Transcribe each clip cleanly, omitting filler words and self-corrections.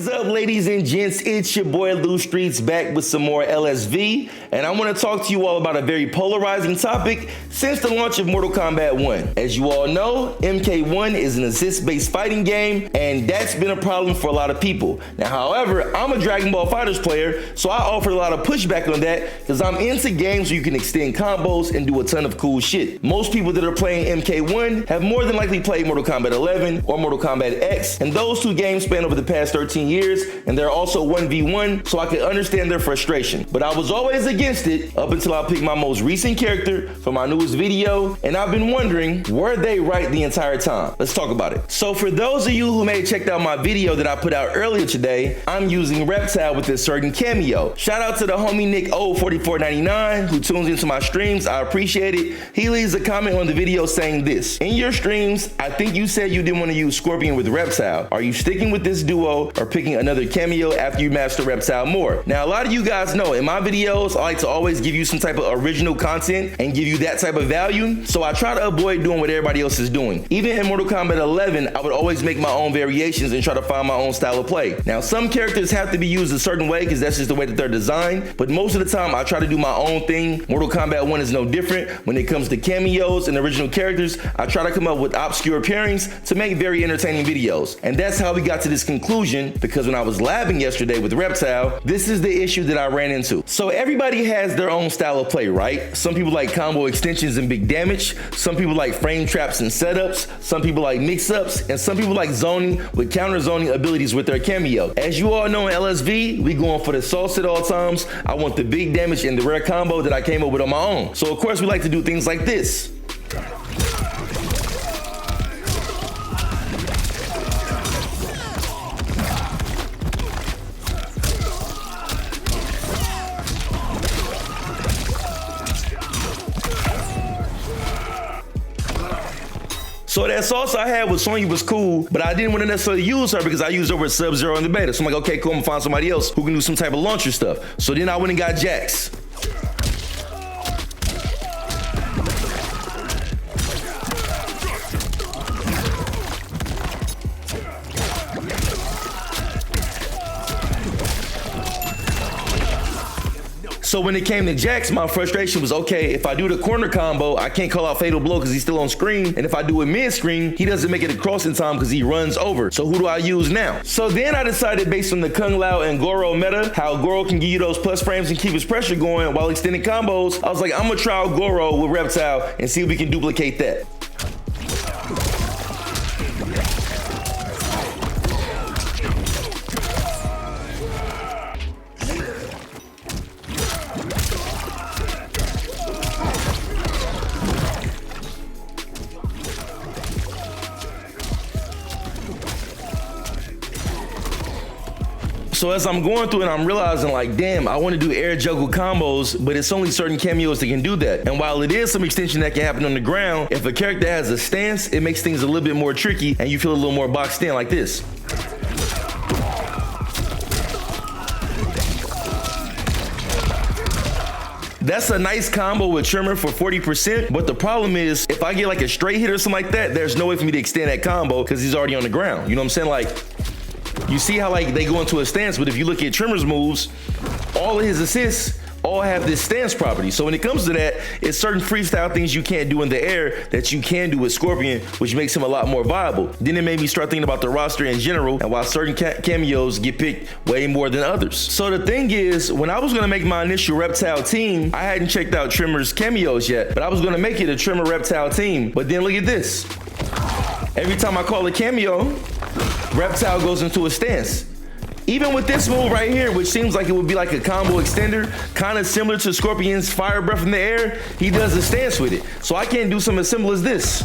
What is up, ladies and gents? It's your boy Lou Streets back with some more LSV, and I want to talk to you all about a very polarizing topic since the launch of Mortal Kombat 1. As you all know, MK1 is an assist-based fighting game, and that's been a problem for a lot of people. Now, however, I'm a Dragon Ball FighterZ player, so I offer a lot of pushback on that because I'm into games where you can extend combos and do a ton of cool shit. Most people that are playing MK1 have more than likely played Mortal Kombat 11 or Mortal Kombat X, and those two games span over the past 13 years, and they're also 1v1, so I can understand their frustration. But I was always against it up until I picked my most recent character for my newest video, and I've been wondering, were they right the entire time? Let's talk about it. So for those of you who may have checked out my video that I put out earlier today, I'm using Reptile with this certain cameo. Shout out to the homie Nick O4499 who tunes into my streams. I appreciate it. He leaves a comment on the video saying this: in your streams, I think you said you didn't want to use Scorpion with Reptile. Are you sticking with this duo or picking another cameo after you master Reptile more? Now, a lot of you guys know in my videos, I like to always give you some type of original content and give you that type of value. So I try to avoid doing what everybody else is doing. Even in Mortal Kombat 11, I would always make my own variations and try to find my own style of play. Now, some characters have to be used a certain way because that's just the way that they're designed. But most of the time, I try to do my own thing. Mortal Kombat 1 is no different. When it comes to cameos and original characters, I try to come up with obscure pairings to make very entertaining videos. And that's how we got to this conclusion, because when I was labbing yesterday with Reptile, this is the issue that I ran into. So everybody has their own style of play, right? Some people like combo extensions and big damage. Some people like frame traps and setups. Some people like mix-ups, and some people like zoning with counter zoning abilities with their cameo. As you all know in LSV, we going for the sauce at all times. I want the big damage and the rare combo that I came up with on my own. So of course we like to do things like this. So that sauce I had with Sonya was cool, but I didn't want to necessarily use her because I used her with Sub-Zero in the beta. So I'm like, okay, cool, I'm gonna find somebody else who can do some type of launcher stuff. So then I went and got Jax. So when it came to Jax, my frustration was, okay, if I do the corner combo, I can't call out Fatal Blow because he's still on screen. And if I do it mid-screen, he doesn't make it across in time because he runs over. So who do I use now? So then I decided, based on the Kung Lao and Goro meta, how Goro can give you those plus frames and keep his pressure going while extending combos, I was like, I'm gonna try out Goro with Reptile and see if we can duplicate that. So as I'm going through and I'm realizing, like, damn, I want to do air juggle combos, but it's only certain cameos that can do that. And while it is some extension that can happen on the ground, if a character has a stance, it makes things a little bit more tricky and you feel a little more boxed in like this. That's a nice combo with Trimmer for 40%, but the problem is if I get like a straight hit or something like that, there's no way for me to extend that combo because he's already on the ground. You know what I'm saying? Like, you see how like they go into a stance, but if you look at Trimmer's moves, all of his assists all have this stance property. So when it comes to that, it's certain freestyle things you can't do in the air that you can do with Scorpion, which makes him a lot more viable. Then it made me start thinking about the roster in general and why certain cameos get picked way more than others. So the thing is, when I was gonna make my initial Reptile team, I hadn't checked out Trimmer's cameos yet, but I was gonna make it a Trimmer Reptile team. But then look at this. Every time I call a cameo, Reptile goes into a stance. Even with this move right here, which seems like it would be like a combo extender, kind of similar to Scorpion's fire breath in the air, he does a stance with it. So I can't do something as simple as this,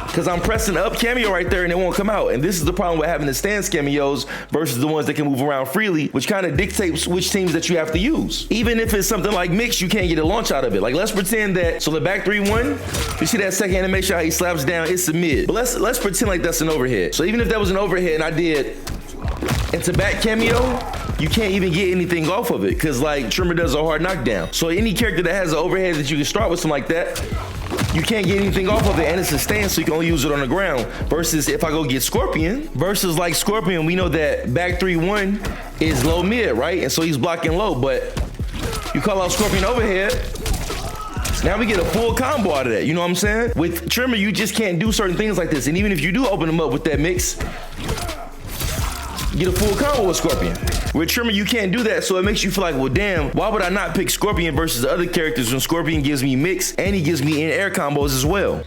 because I'm pressing up cameo right there and it won't come out. And this is the problem with having the stance cameos versus the ones that can move around freely, which kind of dictates which teams that you have to use. Even if it's something like mix, you can't get a launch out of it. Like, let's pretend that, so the back 3-1, you see that second animation, how he slaps down, it's a mid. But let's pretend like that's an overhead. So even if that was an overhead and I did into back cameo, you can't even get anything off of it because like Trimmer does a hard knockdown. So any character that has an overhead that you can start with something like that, you can't get anything off of it, and it's a stand, so you can only use it on the ground. Versus if I go get Scorpion, versus like Scorpion, we know that back 3-1 is low mid, right? And so he's blocking low, but you call out Scorpion overhead, now we get a full combo out of that, you know what I'm saying? With Trimmer, you just can't do certain things like this. And even if you do open them up with that mix, you get a full combo with Scorpion. With Trimmer, you can't do that, so it makes you feel like, well, damn, why would I not pick Scorpion versus the other characters when Scorpion gives me mix and he gives me in-air combos as well?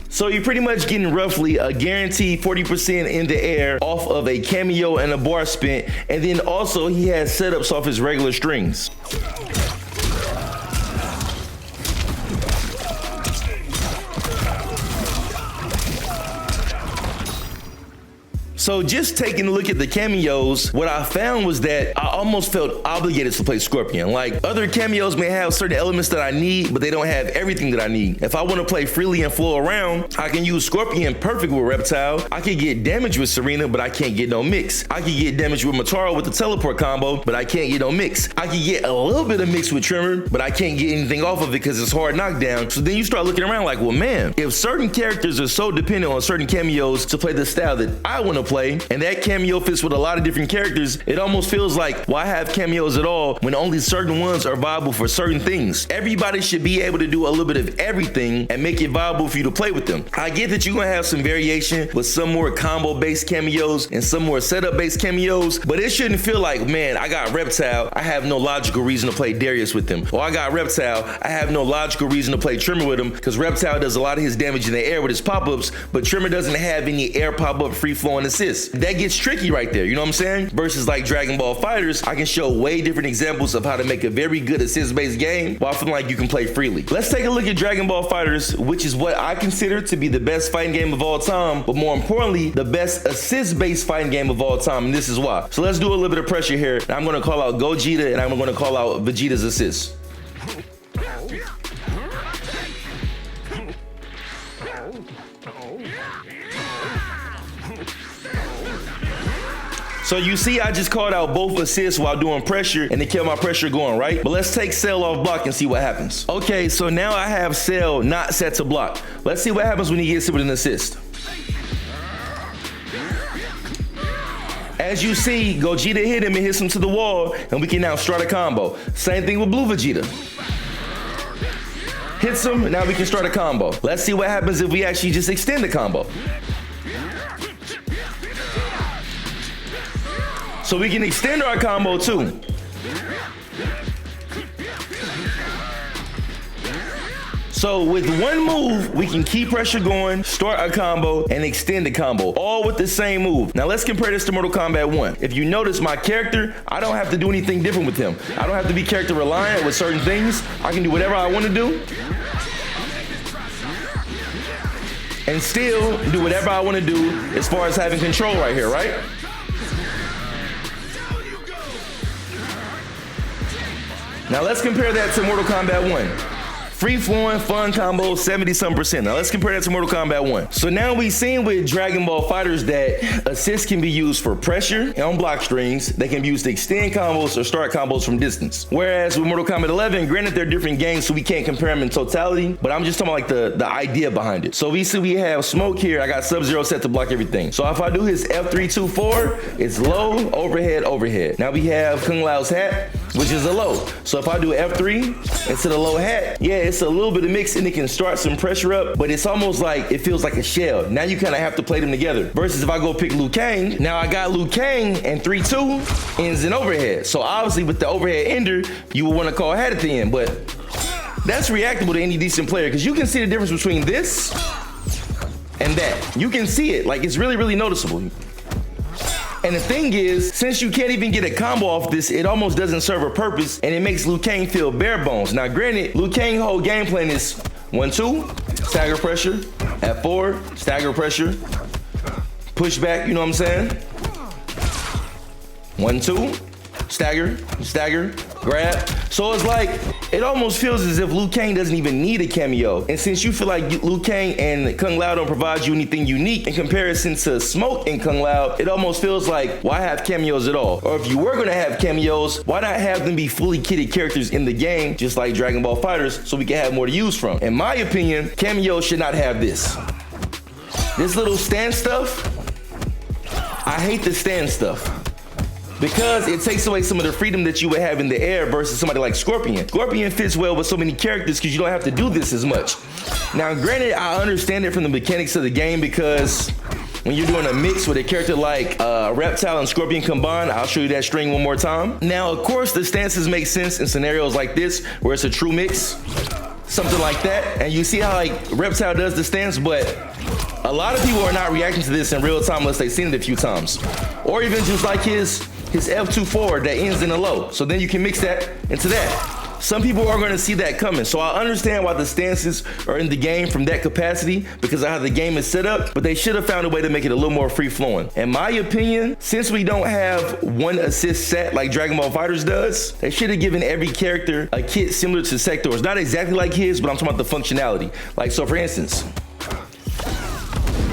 So you're pretty much getting roughly a guaranteed 40% in the air off of a cameo and a bar spin, and then also he has setups off his regular strings. So just taking a look at the cameos, what I found was that I almost felt obligated to play Scorpion. Like, other cameos may have certain elements that I need, but they don't have everything that I need. If I want to play freely and flow around, I can use Scorpion perfect with Reptile. I can get damage with Serena, but I can't get no mix. I can get damage with Mataro with the teleport combo, but I can't get no mix. I can get a little bit of mix with Trimmer, but I can't get anything off of it because it's hard knockdown. So then you start looking around like, well, man, if certain characters are so dependent on certain cameos to play the style that I want to play, and that cameo fits with a lot of different characters, it almost feels like, why have cameos at all when only certain ones are viable for certain things? Everybody should be able to do a little bit of everything and make it viable for you to play with them. I get that you're gonna have some variation with some more combo-based cameos and some more setup-based cameos, but it shouldn't feel like, man, I got Reptile, I have no logical reason to play Darius with him. Or I got Reptile, I have no logical reason to play Trimmer with him, because Reptile does a lot of his damage in the air with his pop-ups, but Trimmer doesn't have any air pop-up free-flowing assists. That gets tricky right there, you know what I'm saying? Versus like Dragon Ball FighterZ, I can show way different examples of how to make a very good assist-based game while feeling like you can play freely. Let's take a look at Dragon Ball FighterZ, which is what I consider to be the best fighting game of all time, but more importantly, the best assist-based fighting game of all time, and this is why. So let's do a little bit of pressure here. I'm gonna call out Gogeta, and I'm gonna call out Vegeta's assist. So you see, I just called out both assists while doing pressure, and it kept my pressure going, right? But let's take Cell off block and see what happens. Okay, so now I have Cell not set to block. Let's see what happens when he gets hit with an assist. As you see, Gogeta hit him and hits him to the wall, and we can now start a combo. Same thing with Blue Vegeta. Hits him, and now we can start a combo. Let's see what happens if we actually just extend the combo. So we can extend our combo too. So with one move, we can keep pressure going, start a combo, and extend the combo, all with the same move. Now let's compare this to Mortal Kombat 1. If you notice my character, I don't have to do anything different with him. I don't have to be character reliant with certain things. I can do whatever I want to do and still do whatever I want to do as far as having control right here, right? Now let's compare that to Mortal Kombat 1. Free flowing, fun combo, 70-some%. Now let's compare that to Mortal Kombat 1. So now we've seen with Dragon Ball FighterZ that assists can be used for pressure and on block strings. They can be used to extend combos or start combos from distance. Whereas with Mortal Kombat 11, granted they're different games, so we can't compare them in totality, but I'm just talking about like the idea behind it. So we see we have Smoke here. I got Sub-Zero set to block everything. So if I do his F324, it's low, overhead, overhead. Now we have Kung Lao's hat, which is a low. So if I do F3 instead of low hat, yeah, it's a little bit of mix and it can start some pressure up, but it's almost like it feels like a shell. Now you kind of have to play them together. Versus if I go pick Liu Kang, now I got Liu Kang and 3-2 ends in overhead. So obviously with the overhead ender, you will want to call hat at the end, but that's reactable to any decent player because you can see the difference between this and that. You can see it, like it's really, really noticeable. And the thing is, since you can't even get a combo off this, it almost doesn't serve a purpose and it makes Liu Kang feel bare bones. Now granted, Liu Kang's whole game plan is 1-2, stagger pressure, F4, stagger pressure, push back, you know what I'm saying? 1-2, stagger, stagger, grab. So it's like, it almost feels as if Liu Kang doesn't even need a cameo. And since you feel like Liu Kang and Kung Lao don't provide you anything unique in comparison to Smoke and Kung Lao, it almost feels like, why have cameos at all? Or if you were gonna have cameos, why not have them be fully kitted characters in the game, just like Dragon Ball FighterZ, so we can have more to use from? In my opinion, cameos should not have this. This little stand stuff, I hate the stand stuff, because it takes away some of the freedom that you would have in the air versus somebody like Scorpion. Scorpion fits well with so many characters because you don't have to do this as much. Now, granted, I understand it from the mechanics of the game, because when you're doing a mix with a character like Reptile and Scorpion combined, I'll show you that string one more time. Now, of course, the stances make sense in scenarios like this, where it's a true mix, something like that. And you see how like Reptile does the stance, but a lot of people are not reacting to this in real time unless they've seen it a few times. Or even just like his F2 forward that ends in a low. So then you can mix that into that. Some people are going to see that coming. So I understand why the stances are in the game from that capacity, because of how the game is set up, but they should have found a way to make it a little more free flowing. In my opinion, since we don't have one assist set like Dragon Ball FighterZ does, they should have given every character a kit similar to Sector's. Not exactly like his, but I'm talking about the functionality. Like, so for instance,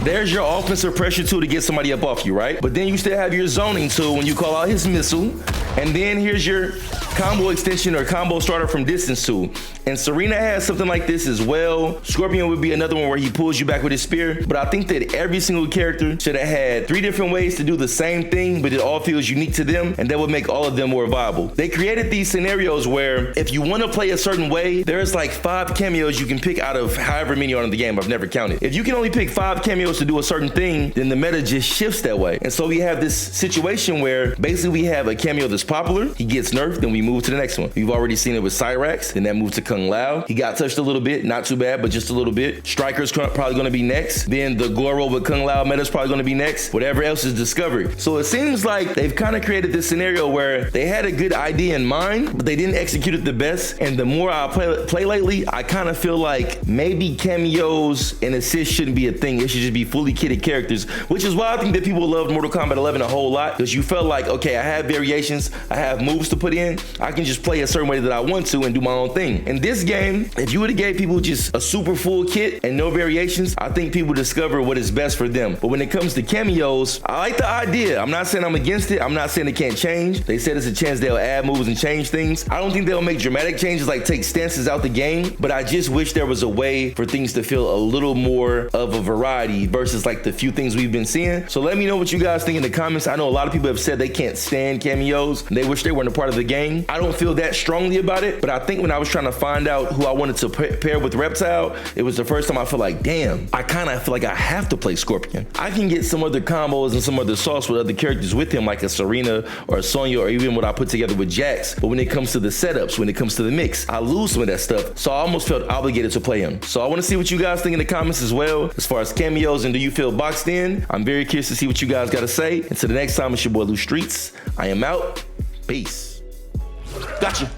there's your offensive pressure tool to get somebody up off you, right? But then you still have your zoning tool when you call out his missile. And then here's your combo extension or combo starter from distance tool. And Serena has something like this as well. Scorpion would be another one where he pulls you back with his spear. But I think that every single character should have had 3 different ways to do the same thing, but it all feels unique to them, and that would make all of them more viable. They created these scenarios where if you want to play a certain way, there's like 5 cameos you can pick out of however many are in the game. I've never counted. If you can only pick 5 cameos to do a certain thing, then the meta just shifts that way. And so we have this situation where basically we have a cameo that's popular, he gets nerfed, then we move to the next one. We've already seen it with Cyrax, then that moved to Kung Lao. He got touched a little bit, not too bad, but just a little bit. Striker's probably gonna be next. Then the Goro with Kung Lao meta's probably gonna be next. Whatever else is discovered. So it seems like they've kind of created this scenario where they had a good idea in mind, but they didn't execute it the best. And the more I play lately, I kind of feel like maybe cameos and assists shouldn't be a thing. It should just be fully kitted characters, which is why I think that people loved Mortal Kombat 11 a whole lot, because you felt like, okay, I have variations, I have moves to put in, I can just play a certain way that I want to and do my own thing. In this game, if you would have gave people just a super full kit and no variations, I think people discover what is best for them. But when it comes to cameos, I like the idea. I'm not saying I'm against it. I'm not saying it can't change. They said it's a chance they'll add moves and change things. I don't think they'll make dramatic changes like take stances out the game, but I just wish there was a way for things to feel a little more of a variety versus like the few things we've been seeing. So let me know what you guys think in the comments. I know a lot of people have said they can't stand cameos. They wish they weren't a part of the game. I don't feel that strongly about it, but I think when I was trying to find out who I wanted to pair with Reptile, it was the first time I feel like, damn, I kind of feel like I have to play Scorpion. I can get some other combos and some other sauce with other characters with him, like a Serena or a Sonya, or even what I put together with Jax. But when it comes to the setups, when it comes to the mix, I lose some of that stuff. So I almost felt obligated to play him. So I want to see what you guys think in the comments as well, as far as cameos and do you feel boxed in? I'm very curious to see what you guys got to say. Until the next time, it's your boy Lou Streets. I am out. Peace. Gotcha.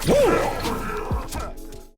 Woo!